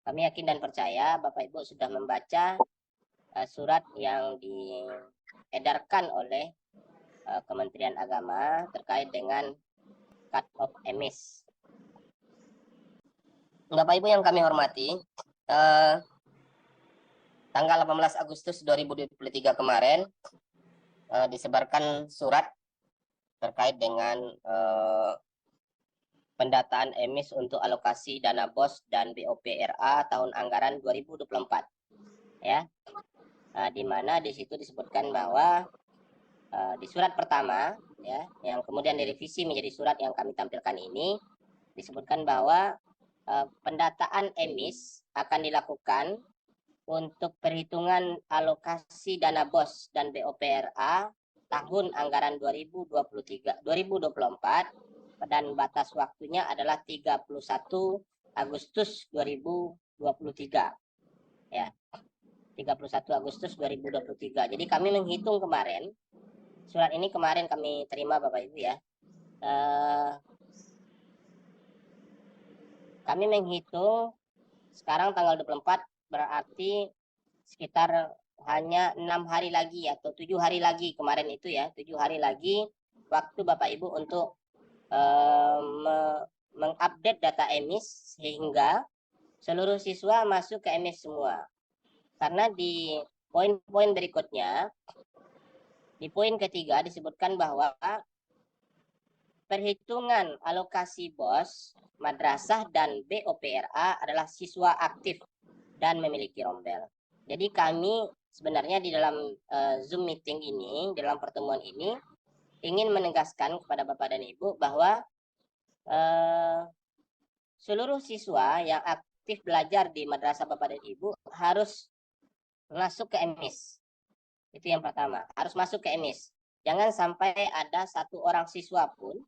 Kami yakin dan percaya Bapak Ibu sudah membaca surat yang diedarkan oleh Kementerian Agama terkait dengan cut off emis. Bapak Ibu yang kami hormati, tanggal 18 Agustus 2023 kemarin disebarkan surat terkait dengan pendataan emis untuk alokasi dana BOS dan BOPRA tahun anggaran 2024. Ya, di mana di situ disebutkan bahwa di surat pertama, ya, yang kemudian direvisi menjadi surat yang kami tampilkan ini, disebutkan bahwa pendataan emis akan dilakukan untuk perhitungan alokasi dana BOS dan BOPRA tahun anggaran 2024 dan batas waktunya adalah 31 Agustus 2023. Ya. 31 Agustus 2023. Jadi kami menghitung kemarin, surat ini kemarin kami terima Bapak Ibu ya. Kami menghitung sekarang tanggal 24 berarti sekitar hanya 6 hari lagi atau 7 hari lagi kemarin itu ya, 7 hari lagi waktu Bapak Ibu untuk mengupdate data emis sehingga seluruh siswa masuk ke emis semua. Karena di poin-poin berikutnya, di poin ketiga disebutkan bahwa perhitungan alokasi BOS, madrasah, dan BOPRA adalah siswa aktif dan memiliki rombel. Jadi kami sebenarnya di dalam Zoom meeting ini, dalam pertemuan ini, ingin menegaskan kepada Bapak dan Ibu bahwa seluruh siswa yang aktif belajar di madrasah Bapak dan Ibu harus masuk ke emis. Itu yang pertama, harus masuk ke emis. Jangan sampai ada satu orang siswa pun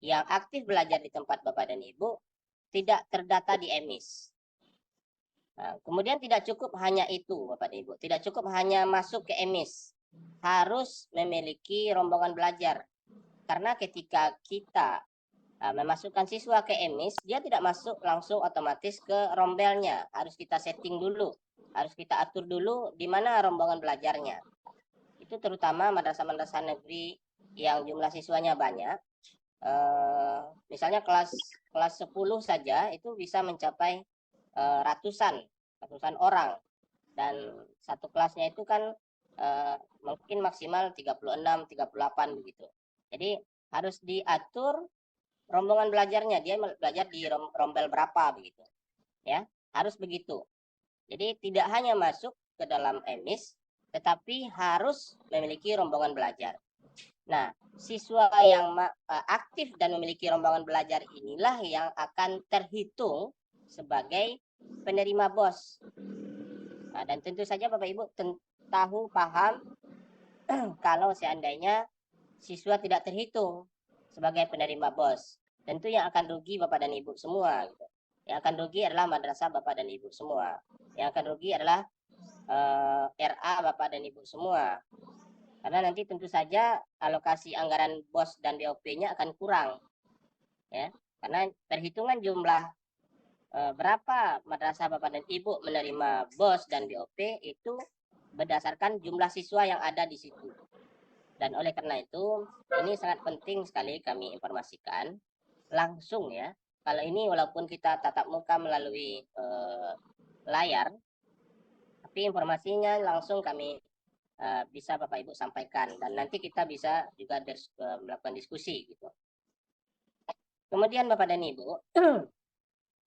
yang aktif belajar di tempat Bapak dan Ibu tidak terdata di emis. Nah, kemudian tidak cukup hanya itu Bapak dan Ibu, tidak cukup hanya masuk ke emis, harus memiliki rombongan belajar. Karena ketika kita memasukkan siswa ke emis, dia tidak masuk langsung otomatis ke rombelnya, harus kita setting dulu, harus kita atur dulu di mana rombongan belajarnya. Itu terutama madrasah-madrasah negeri yang jumlah siswanya banyak. Misalnya kelas 10 saja itu bisa mencapai ratusan orang, dan satu kelasnya itu kan mungkin maksimal 36, 38 begitu. Jadi harus diatur rombongan belajarnya, dia belajar di rombel berapa begitu. Ya, harus begitu. Jadi tidak hanya masuk ke dalam emis, tetapi harus memiliki rombongan belajar. Nah, siswa yang aktif dan memiliki rombongan belajar inilah yang akan terhitung sebagai penerima BOS. Nah, dan tentu saja Bapak Ibu tahu, paham kalau seandainya siswa tidak terhitung sebagai penerima BOS, tentu yang akan rugi Bapak dan Ibu semua. Gitu. Yang akan rugi adalah madrasah Bapak dan Ibu semua. Yang akan rugi adalah RA Bapak dan Ibu semua. Karena nanti tentu saja alokasi anggaran BOS dan BOP-nya akan kurang. Ya, karena perhitungan jumlah berapa madrasah Bapak dan Ibu menerima BOS dan BOP itu berdasarkan jumlah siswa yang ada di situ. Dan oleh karena itu, ini sangat penting sekali kami informasikan langsung ya. Kalau ini walaupun kita tatap muka melalui layar, tapi informasinya langsung kami bisa Bapak Ibu sampaikan, dan nanti kita bisa juga melakukan diskusi gitu. Kemudian Bapak dan Ibu,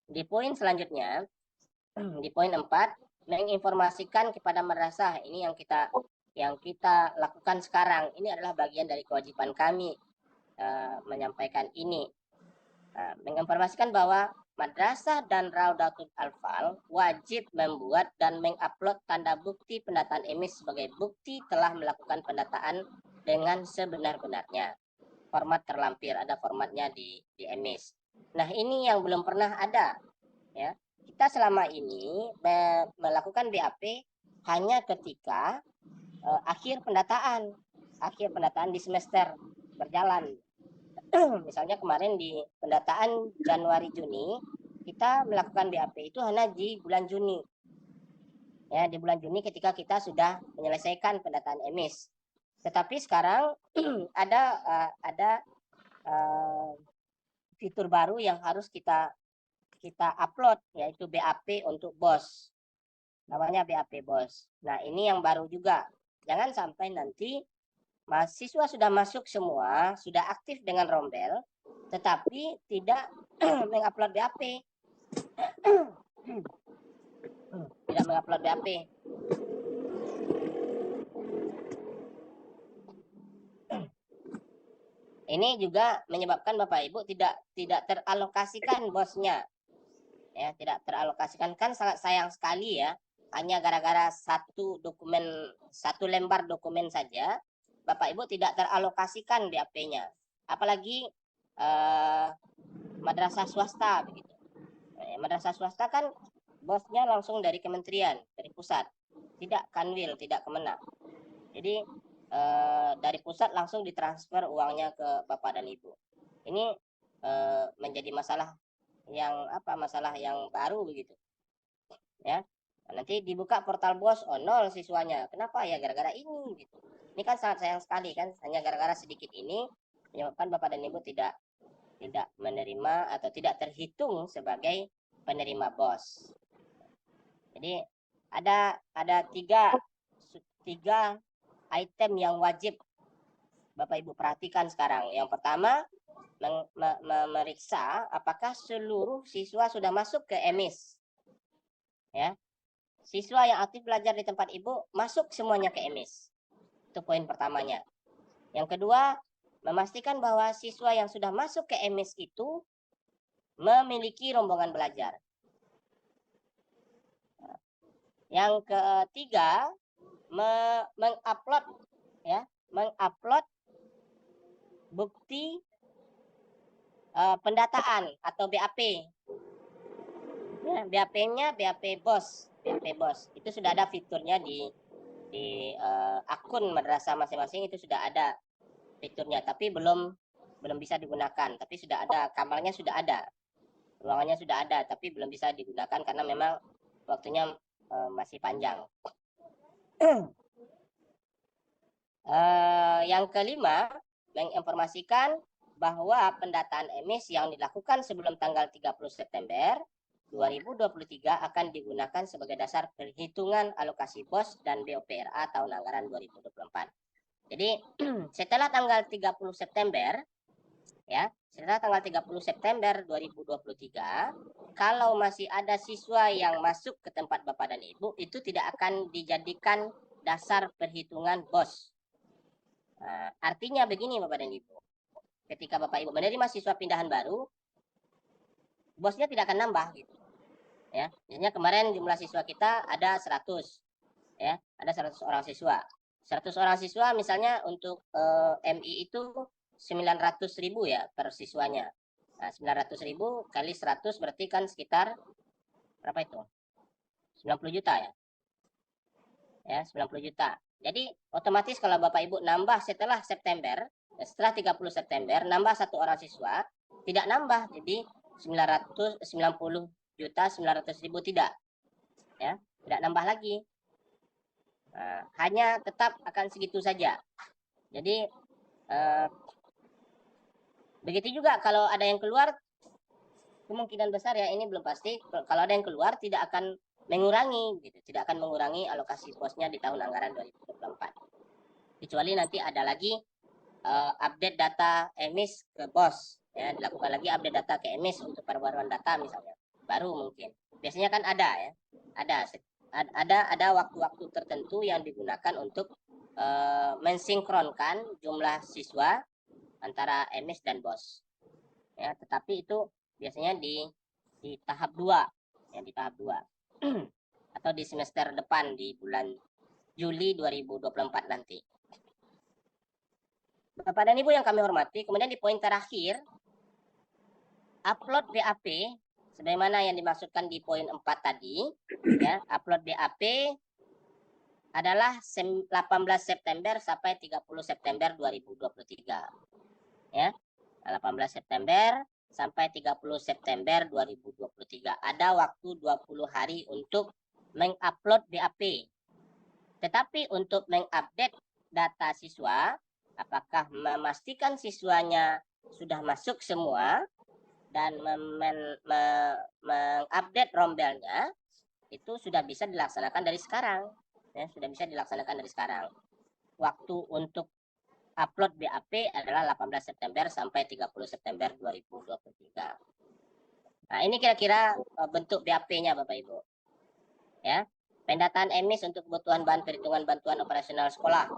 di poin selanjutnya, di poin 4, menginformasikan kepada madrasah. Ini yang kita lakukan sekarang. Ini adalah bagian dari kewajiban kami menyampaikan ini. Menginformasikan bahwa madrasah dan Raudatul Atfal wajib membuat dan mengupload tanda bukti pendataan emis sebagai bukti telah melakukan pendataan dengan sebenar-benarnya. Format terlampir, ada formatnya di emis. Nah, ini yang belum pernah ada. Ya, kita selama ini melakukan BAP hanya ketika akhir pendataan di semester berjalan. Misalnya kemarin di pendataan Januari Juni kita melakukan BAP itu hanya di bulan Juni. Ya, di bulan Juni ketika kita sudah menyelesaikan pendataan emis. Tetapi sekarang ada fitur baru yang harus kita upload, yaitu BAP untuk BOS. Namanya BAP BOS. Nah, ini yang baru juga. Jangan sampai nanti mahasiswa sudah masuk semua, sudah aktif dengan rombel, tetapi tidak mengupload BAP. Tidak mengupload BAP. Ini juga menyebabkan Bapak Ibu tidak teralokasikan bosnya. Ya, tidak teralokasikan, kan sangat sayang sekali ya. Hanya gara-gara satu lembar dokumen saja Bapak Ibu tidak teralokasikan BAP-nya. Apalagi madrasah swasta begitu. Madrasah swasta kan bosnya langsung dari kementerian, dari pusat. Tidak Kanwil, tidak Kemenang. Jadi dari pusat langsung ditransfer uangnya ke Bapak dan Ibu. Ini menjadi masalah yang baru begitu. Ya. Nanti dibuka portal BOS, oh 0 siswanya. Kenapa ya? Gara-gara ini gitu. Ini kan sangat sayang sekali kan, hanya gara-gara sedikit ini menyebabkan Bapak dan Ibu tidak menerima atau tidak terhitung sebagai penerima BOS. Jadi ada tiga item yang wajib Bapak Ibu perhatikan sekarang. Yang pertama, memeriksa apakah seluruh siswa sudah masuk ke emis. Ya. Siswa yang aktif belajar di tempat Ibu masuk semuanya ke emis. Itu poin pertamanya. Yang kedua, memastikan bahwa siswa yang sudah masuk ke emis itu memiliki rombongan belajar. Yang ketiga, mengupload bukti pendataan atau BAP. Ya, BAP-nya BAP BOS. Itu sudah ada fiturnya di akun madrasah masing-masing, itu sudah ada fiturnya, tapi belum bisa digunakan. Tapi sudah ada, kamarnya sudah ada, ruangannya sudah ada, tapi belum bisa digunakan karena memang waktunya masih panjang. Yang kelima, menginformasikan bahwa pendataan emis yang dilakukan sebelum tanggal 30 September 2023 akan digunakan sebagai dasar perhitungan alokasi BOS dan BOPRA tahun anggaran 2024. Jadi setelah tanggal 30 September ya, setelah tanggal 30 September 2023, kalau masih ada siswa yang masuk ke tempat Bapak dan Ibu, itu tidak akan dijadikan dasar perhitungan BOS. Artinya begini Bapak dan Ibu, ketika Bapak Ibu menerima siswa pindahan baru, bosnya tidak akan nambah gitu. Ya, misalnya kemarin jumlah siswa kita ada 100. Ya, ada 100 orang siswa. 100 orang siswa misalnya untuk MI itu 900.000 ya per siswanya. Nah, 900.000 kali 100 berarti kan sekitar berapa itu? 90 juta ya. Ya, 90 juta. Jadi otomatis kalau Bapak Ibu nambah setelah 30 September nambah satu orang siswa, tidak nambah jadi 990 juta 900.000 tidak. Ya, tidak nambah lagi. Hanya tetap akan segitu saja. Jadi begitu juga kalau ada yang keluar, kemungkinan besar ya, ini belum pasti, kalau ada yang keluar tidak akan mengurangi gitu, tidak akan mengurangi alokasi posnya di tahun anggaran 2024. Kecuali nanti ada lagi update data emis ke BOS ya, dilakukan lagi update data ke emis untuk perbaruan data misalnya. Baru mungkin. Biasanya kan ada ya. Ada waktu-waktu tertentu yang digunakan untuk mensinkronkan jumlah siswa antara emis dan BOS. Ya, tetapi itu biasanya di tahap 2, ya, di tahap 2. Atau di semester depan di bulan Juli 2024 nanti. Bapak dan Ibu yang kami hormati, kemudian di poin terakhir, upload BAP sebagaimana yang dimaksudkan di poin 4 tadi, ya, upload BAP adalah 18 September sampai 30 September 2023. Ya. 18 September sampai 30 September 2023. Ada waktu 20 hari untuk mengupload BAP. Tetapi untuk mengupdate data siswa, apakah memastikan siswanya sudah masuk semua dan mengupdate rombelnya, itu sudah bisa dilaksanakan dari sekarang. Ya, sudah bisa dilaksanakan dari sekarang. Waktu untuk upload BAP adalah 18 September sampai 30 September 2023. Nah, ini kira-kira bentuk BAP-nya Bapak Ibu. Ya. Pendataan emis untuk kebutuhan bahan perhitungan bantuan operasional sekolah.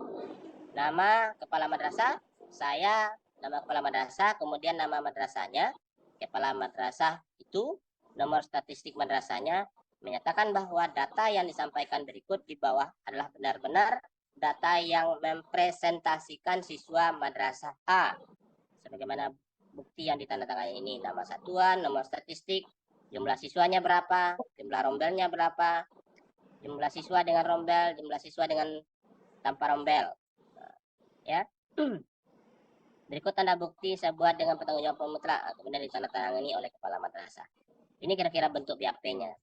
Nama kepala madrasah, saya, nama kepala madrasah, kemudian nama madrasahnya, kepala madrasah itu, nomor statistik madrasahnya, menyatakan bahwa data yang disampaikan berikut di bawah adalah benar-benar data yang mempresentasikan siswa madrasah A. Sebagaimana bukti yang ditandatangani ini, nama satuan, nomor statistik, jumlah siswanya berapa, jumlah rombelnya berapa, jumlah siswa dengan rombel, jumlah siswa dengan tanpa rombel. Ya. Berikut tanda bukti saya buat dengan pertanggungjawab mutlak, kemudian ditandatangani oleh kepala madrasah. Ini kira-kira bentuk BAP-nya.